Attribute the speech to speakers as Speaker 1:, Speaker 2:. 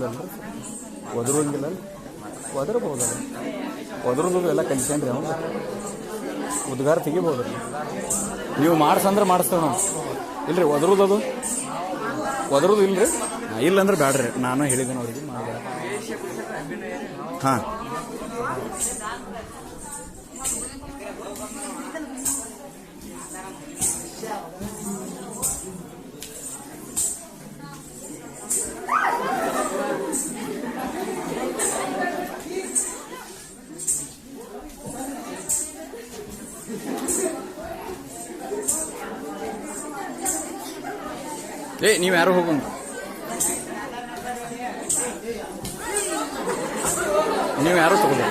Speaker 1: ಇಲ್ಲಲ್ರಿ ಒದರಂಗಿಲ್ಲ ಒದರಬಹುದಲ್ಲ ಒದರೋದು ಎಲ್ಲ ಕಲಿಸ್ಕೊಂಡ್ರಿ ಅವ್ನು ಉದ್ಗಾರ ತೆಗಿಬೋದು ರೀ ನೀವು ಮಾಡ್ಸಂದ್ರೆ ಮಾಡಿಸ್ತೇವೆ ನಾವು ಇಲ್ರಿ ಒದರೋದು ಇಲ್ರಿ ಇಲ್ಲಂದ್ರೆ ಬೇಡ್ರಿ ನಾನು ಹೇಳಿದ್ದೇನೆ ಅವ್ರಿಗೆ ಮಾಡಿ ಹಾಂ ನೀವು ಯಾರು ಹೋಗೋಣ ನೀವು ಯಾರು ತಗೋಬೇಕು